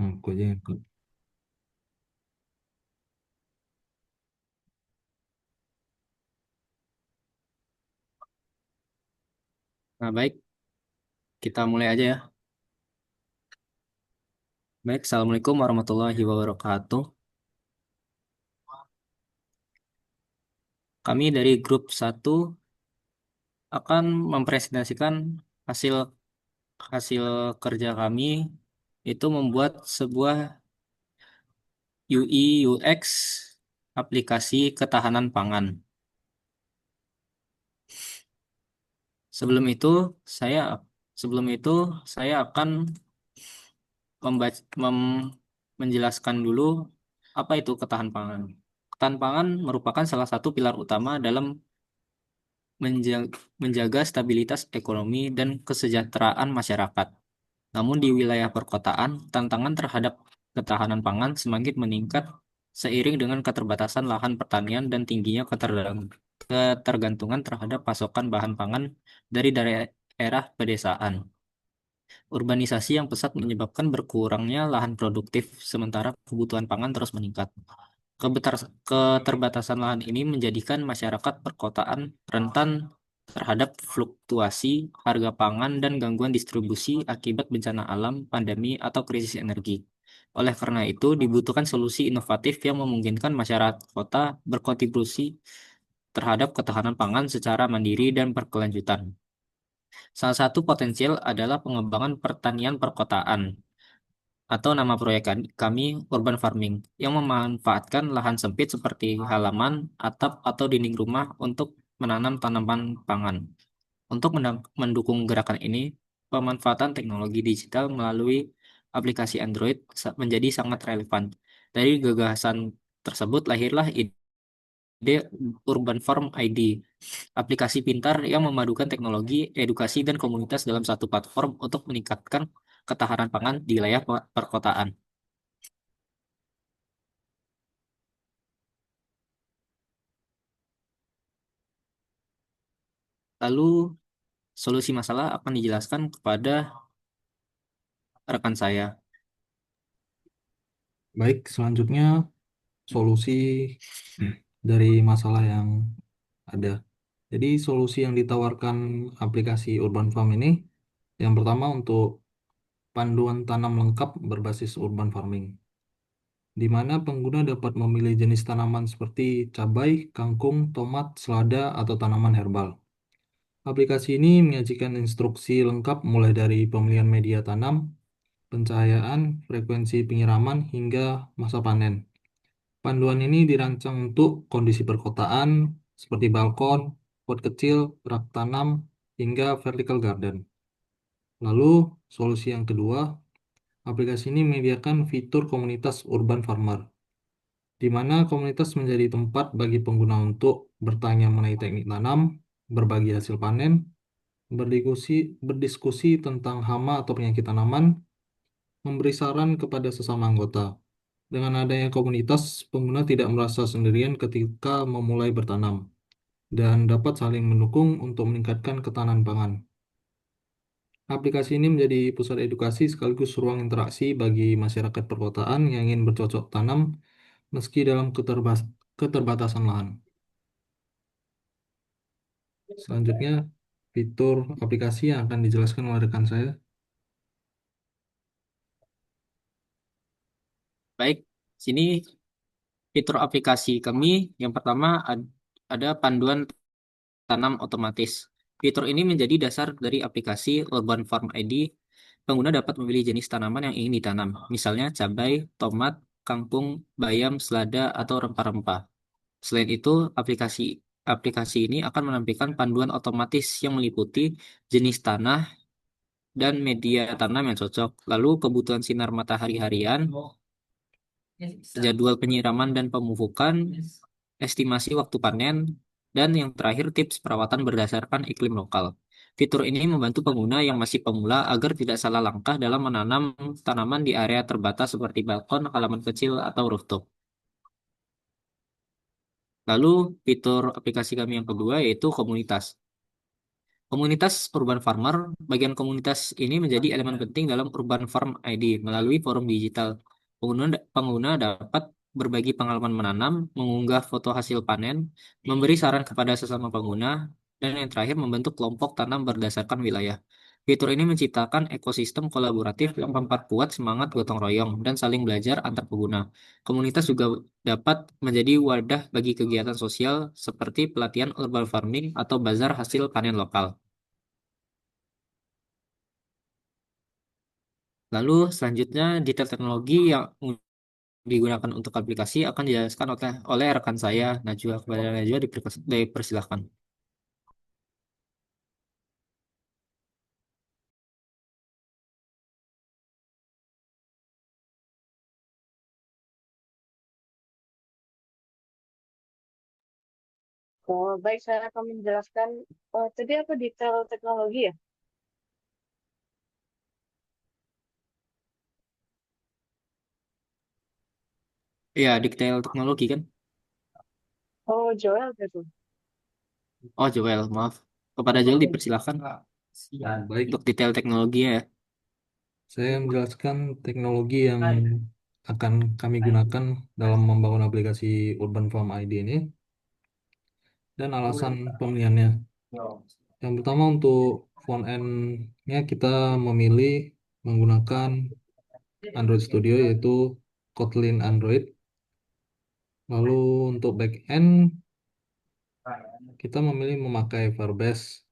Aku aja yang ikut. Nah, baik, kita mulai aja ya. Baik, Assalamualaikum warahmatullahi wabarakatuh. Kami dari grup satu akan mempresentasikan hasil hasil kerja kami itu membuat sebuah UI UX aplikasi ketahanan pangan. Sebelum itu, saya sebelum itu saya akan menjelaskan dulu apa itu ketahanan pangan. Ketahanan pangan merupakan salah satu pilar utama dalam menjaga stabilitas ekonomi dan kesejahteraan masyarakat. Namun di wilayah perkotaan, tantangan terhadap ketahanan pangan semakin meningkat seiring dengan keterbatasan lahan pertanian dan tingginya ketergantungan terhadap pasokan bahan pangan dari daerah pedesaan. Urbanisasi yang pesat menyebabkan berkurangnya lahan produktif, sementara kebutuhan pangan terus meningkat. Keterbatasan lahan ini menjadikan masyarakat perkotaan rentan terhadap fluktuasi harga pangan dan gangguan distribusi akibat bencana alam, pandemi, atau krisis energi. Oleh karena itu, dibutuhkan solusi inovatif yang memungkinkan masyarakat kota berkontribusi terhadap ketahanan pangan secara mandiri dan berkelanjutan. Salah satu potensial adalah pengembangan pertanian perkotaan atau nama proyek kami urban farming yang memanfaatkan lahan sempit seperti halaman, atap, atau dinding rumah untuk menanam tanaman pangan. Untuk mendukung gerakan ini, pemanfaatan teknologi digital melalui aplikasi Android menjadi sangat relevan. Dari gagasan tersebut lahirlah ide Urban Farm ID, aplikasi pintar yang memadukan teknologi, edukasi, dan komunitas dalam satu platform untuk meningkatkan ketahanan pangan di wilayah perkotaan. Lalu solusi masalah akan dijelaskan kepada rekan saya. Baik, selanjutnya solusi dari masalah yang ada. Jadi solusi yang ditawarkan aplikasi Urban Farm ini, yang pertama untuk panduan tanam lengkap berbasis urban farming, di mana pengguna dapat memilih jenis tanaman seperti cabai, kangkung, tomat, selada, atau tanaman herbal. Aplikasi ini menyajikan instruksi lengkap mulai dari pemilihan media tanam, pencahayaan, frekuensi penyiraman, hingga masa panen. Panduan ini dirancang untuk kondisi perkotaan seperti balkon, pot kecil, rak tanam, hingga vertical garden. Lalu, solusi yang kedua, aplikasi ini menyediakan fitur komunitas urban farmer, di mana komunitas menjadi tempat bagi pengguna untuk bertanya mengenai teknik tanam, berbagi hasil panen, berdiskusi, berdiskusi tentang hama atau penyakit tanaman, memberi saran kepada sesama anggota. Dengan adanya komunitas, pengguna tidak merasa sendirian ketika memulai bertanam dan dapat saling mendukung untuk meningkatkan ketahanan pangan. Aplikasi ini menjadi pusat edukasi sekaligus ruang interaksi bagi masyarakat perkotaan yang ingin bercocok tanam meski dalam keterbatasan lahan. Selanjutnya, fitur aplikasi yang akan dijelaskan oleh rekan saya. Baik, sini fitur aplikasi kami yang pertama ada panduan tanam otomatis. Fitur ini menjadi dasar dari aplikasi Urban Farm ID. Pengguna dapat memilih jenis tanaman yang ingin ditanam, misalnya cabai, tomat, kangkung, bayam, selada, atau rempah-rempah. Selain itu, aplikasi aplikasi ini akan menampilkan panduan otomatis yang meliputi jenis tanah dan media tanam yang cocok, lalu kebutuhan sinar matahari harian, jadwal penyiraman dan pemupukan, estimasi waktu panen, dan yang terakhir tips perawatan berdasarkan iklim lokal. Fitur ini membantu pengguna yang masih pemula agar tidak salah langkah dalam menanam tanaman di area terbatas seperti balkon, halaman kecil, atau rooftop. Lalu fitur aplikasi kami yang kedua yaitu komunitas. Komunitas Urban Farmer, bagian komunitas ini menjadi elemen penting dalam Urban Farm ID melalui forum digital. Pengguna dapat berbagi pengalaman menanam, mengunggah foto hasil panen, memberi saran kepada sesama pengguna, dan yang terakhir membentuk kelompok tanam berdasarkan wilayah. Fitur ini menciptakan ekosistem kolaboratif yang memperkuat semangat gotong royong dan saling belajar antar pengguna. Komunitas juga dapat menjadi wadah bagi kegiatan sosial seperti pelatihan urban farming atau bazar hasil panen lokal. Lalu selanjutnya detail teknologi yang digunakan untuk aplikasi akan dijelaskan oleh rekan saya Najwa. Kepada Najwa dipersilahkan. Oh, baik, saya akan menjelaskan. Tadi apa detail teknologi ya? Ya, detail teknologi kan? Oh, Joel gitu. Oh, Joel, maaf. Kepada Joel dipersilahkan Baik, untuk detail teknologi ya. saya menjelaskan teknologi yang akan kami gunakan dalam membangun aplikasi Urban Farm ID ini dan alasan pemilihannya. Yang pertama untuk front end-nya kita memilih menggunakan Android Studio yaitu Kotlin Android. Lalu untuk back end kita memilih memakai Firebase.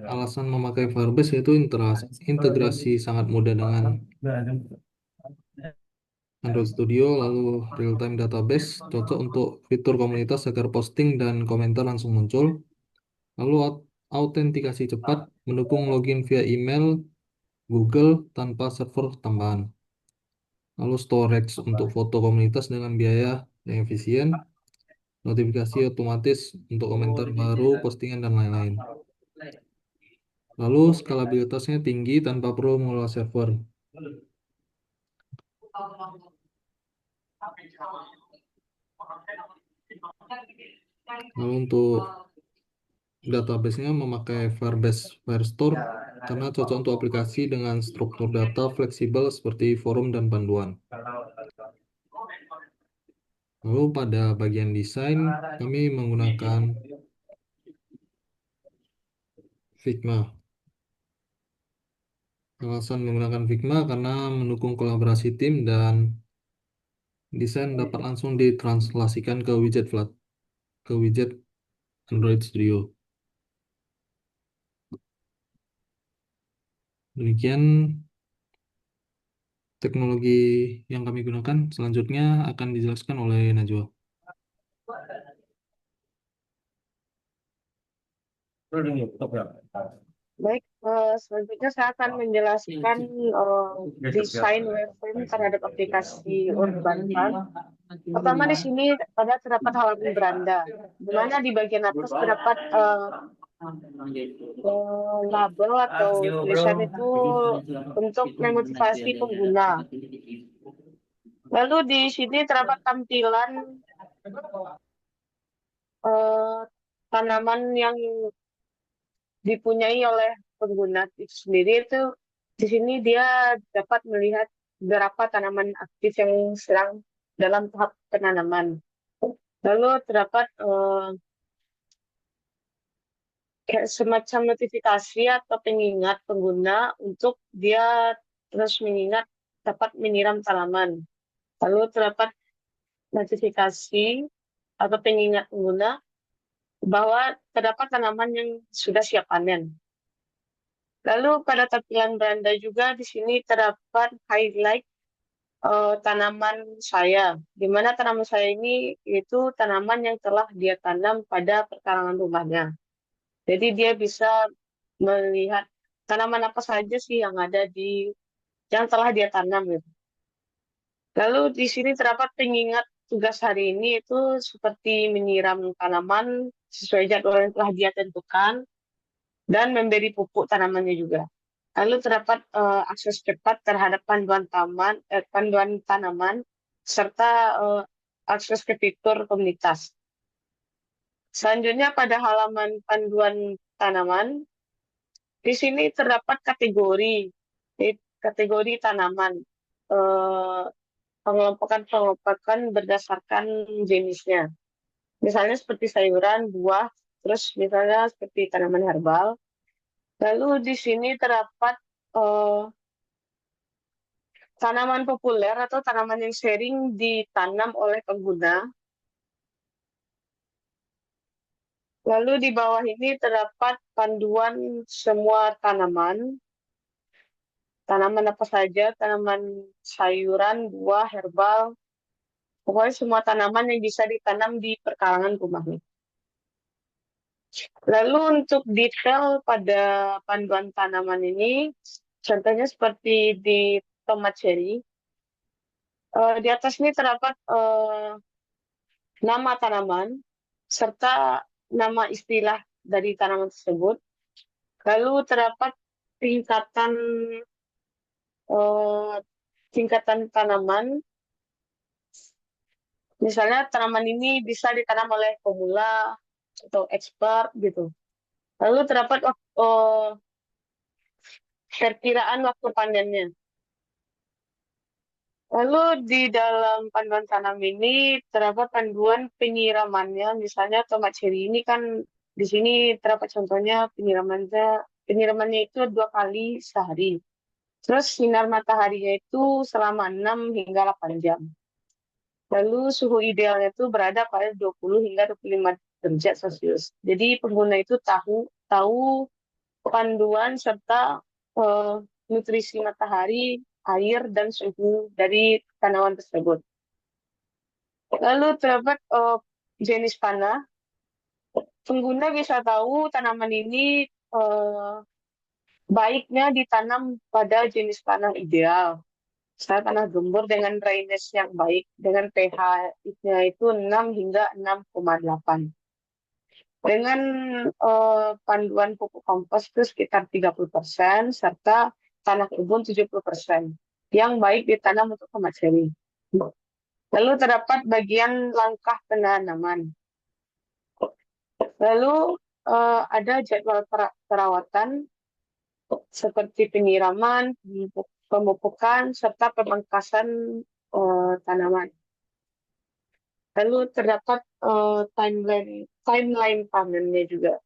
Alasan memakai Firebase yaitu integrasi sangat mudah dengan Android Studio, lalu real-time database, cocok untuk fitur komunitas agar posting dan komentar langsung muncul. Lalu autentikasi cepat, mendukung login via email, Google tanpa server tambahan. Lalu storage untuk foto komunitas dengan biaya yang efisien, notifikasi otomatis untuk komentar baru, postingan, dan lain-lain. Lalu skalabilitasnya tinggi tanpa perlu mengelola server. Lalu untuk database-nya memakai Firebase Firestore karena cocok untuk aplikasi dengan struktur data fleksibel seperti forum dan panduan. Lalu pada bagian desain, kami menggunakan Figma. Alasan menggunakan Figma karena mendukung kolaborasi tim dan desain dapat langsung ditranslasikan ke widget Android Studio. Demikian teknologi yang kami gunakan. Selanjutnya akan dijelaskan oleh Najwa. Baik, selanjutnya saya akan menjelaskan desain wireframe terhadap aplikasi Urban Farm. Pertama di sini terdapat halaman beranda, di mana di bagian atas terdapat label atau tulisan itu untuk memotivasi pengguna. Lalu di sini terdapat tampilan eh, tanaman yang dipunyai oleh pengguna itu sendiri. Itu di sini dia dapat melihat berapa tanaman aktif yang sedang dalam tahap penanaman. Lalu terdapat kayak semacam notifikasi atau pengingat pengguna untuk dia terus mengingat dapat menyiram tanaman. Lalu terdapat notifikasi atau pengingat pengguna bahwa terdapat tanaman yang sudah siap panen. Lalu pada tampilan beranda juga di sini terdapat highlight tanaman saya, di mana tanaman saya ini itu tanaman yang telah dia tanam pada perkarangan rumahnya. Jadi dia bisa melihat tanaman apa saja sih yang ada yang telah dia tanam gitu. Lalu di sini terdapat pengingat tugas hari ini itu seperti menyiram tanaman sesuai jadwal yang telah dia tentukan dan memberi pupuk tanamannya juga. Lalu terdapat akses cepat terhadap panduan tanaman serta akses ke fitur komunitas. Selanjutnya pada halaman panduan tanaman, Di sini terdapat kategori tanaman. Eh, pengelompokan berdasarkan jenisnya. Misalnya seperti sayuran, buah, terus misalnya seperti tanaman herbal. Lalu di sini terdapat eh, tanaman populer atau tanaman yang sering ditanam oleh pengguna. Lalu di bawah ini terdapat panduan semua tanaman. Tanaman apa saja, tanaman sayuran, buah, herbal, pokoknya semua tanaman yang bisa ditanam di perkarangan rumah. Lalu untuk detail pada panduan tanaman ini, contohnya seperti di tomat cherry, di atas ini terdapat nama tanaman serta nama istilah dari tanaman tersebut. Lalu terdapat tingkatan eh, tingkatan tanaman. Misalnya tanaman ini bisa ditanam oleh pemula atau expert gitu. Lalu terdapat perkiraan waktu panennya. Lalu di dalam panduan tanam ini terdapat panduan penyiramannya. Misalnya tomat cherry ini kan di sini terdapat contohnya penyiramannya itu 2 kali sehari. Terus sinar mataharinya itu selama 6 hingga 8 jam. Lalu suhu idealnya itu berada pada 20 hingga 25 derajat Celcius. Jadi pengguna itu tahu panduan serta eh, nutrisi matahari, air, dan suhu dari tanaman tersebut. Lalu terdapat jenis tanah. Pengguna bisa tahu tanaman ini eh, baiknya ditanam pada jenis tanah ideal. Saya tanah gembur dengan drainase yang baik, dengan pH-nya itu 6 hingga 6,8. Dengan panduan pupuk kompos itu sekitar 30%, serta tanah kebun 70%, yang baik ditanam untuk tomat cherry. Lalu terdapat bagian langkah penanaman. Lalu ada jadwal perawatan seperti penyiraman, pemupukan, serta pemangkasan tanaman. Lalu terdapat timeline panennya juga.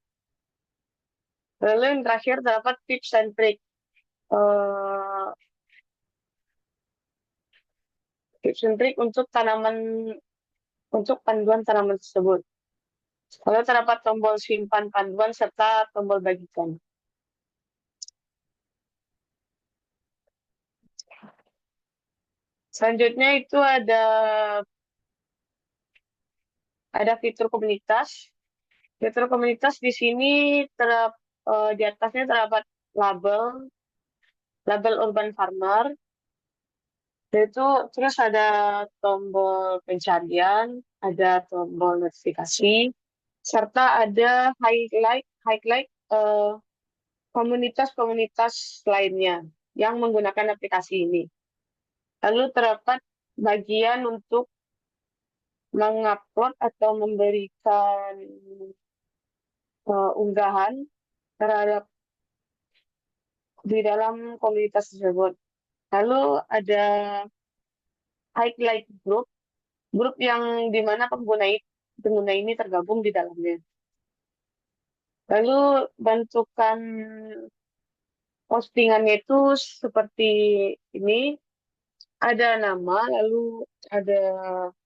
Lalu yang terakhir terdapat tips and trick. eh, Tips and trick untuk panduan tanaman tersebut. Lalu terdapat tombol simpan panduan serta tombol bagikan. Selanjutnya itu ada fitur komunitas. Fitur komunitas di sini di atasnya terdapat label urban farmer. Itu terus ada tombol pencarian, ada tombol notifikasi, serta ada highlight komunitas-komunitas lainnya yang menggunakan aplikasi ini. Lalu terdapat bagian untuk mengupload atau memberikan unggahan terhadap di dalam komunitas tersebut. Lalu ada highlight grup yang dimana pengguna ini tergabung di dalamnya. Lalu bentukan postingannya itu seperti ini, ada nama, lalu ada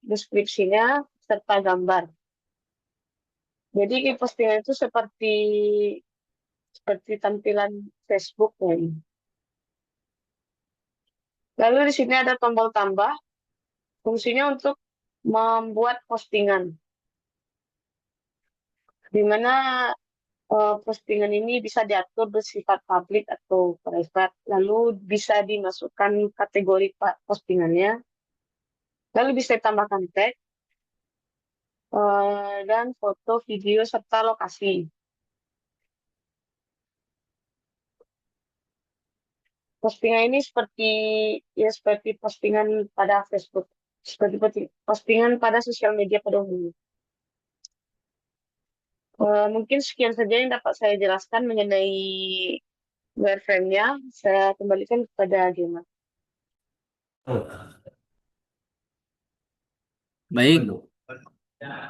deskripsinya serta gambar. Jadi postingan itu seperti tampilan Facebook ini. Lalu di sini ada tombol tambah, fungsinya untuk membuat postingan, di mana postingan ini bisa diatur bersifat publik atau private, lalu bisa dimasukkan kategori postingannya, lalu bisa ditambahkan tag, dan foto, video, serta lokasi. Postingan ini seperti postingan pada Facebook, seperti postingan pada sosial media pada umumnya. Mungkin sekian saja yang dapat saya jelaskan mengenai wireframe-nya. Saya kembalikan kepada Gema. Baik,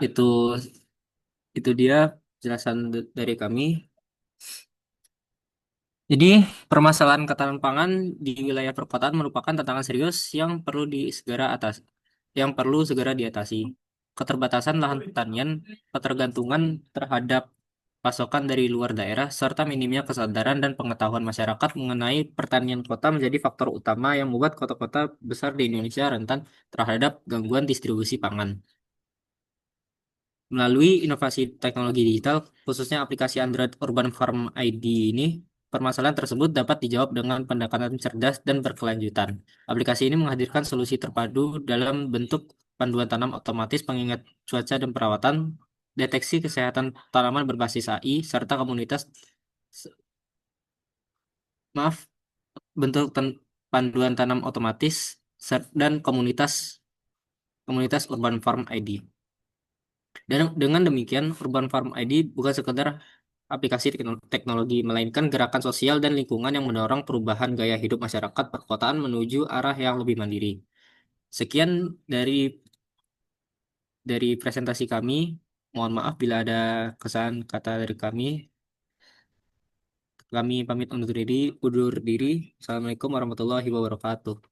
itu dia penjelasan dari kami. Jadi, permasalahan ketahanan pangan di wilayah perkotaan merupakan tantangan serius yang perlu segera diatasi. Keterbatasan lahan pertanian, ketergantungan terhadap pasokan dari luar daerah, serta minimnya kesadaran dan pengetahuan masyarakat mengenai pertanian kota menjadi faktor utama yang membuat kota-kota besar di Indonesia rentan terhadap gangguan distribusi pangan. Melalui inovasi teknologi digital, khususnya aplikasi Android Urban Farm ID ini, permasalahan tersebut dapat dijawab dengan pendekatan cerdas dan berkelanjutan. Aplikasi ini menghadirkan solusi terpadu dalam bentuk panduan tanam otomatis, pengingat cuaca dan perawatan, deteksi kesehatan tanaman berbasis AI, serta maaf, bentuk panduan tanam otomatis dan komunitas Urban Farm ID. Dan dengan demikian, Urban Farm ID bukan sekedar aplikasi teknologi, melainkan gerakan sosial dan lingkungan yang mendorong perubahan gaya hidup masyarakat perkotaan menuju arah yang lebih mandiri. Sekian dari presentasi kami. Mohon maaf bila ada kesalahan kata dari kami. Kami pamit undur diri. Assalamualaikum warahmatullahi wabarakatuh.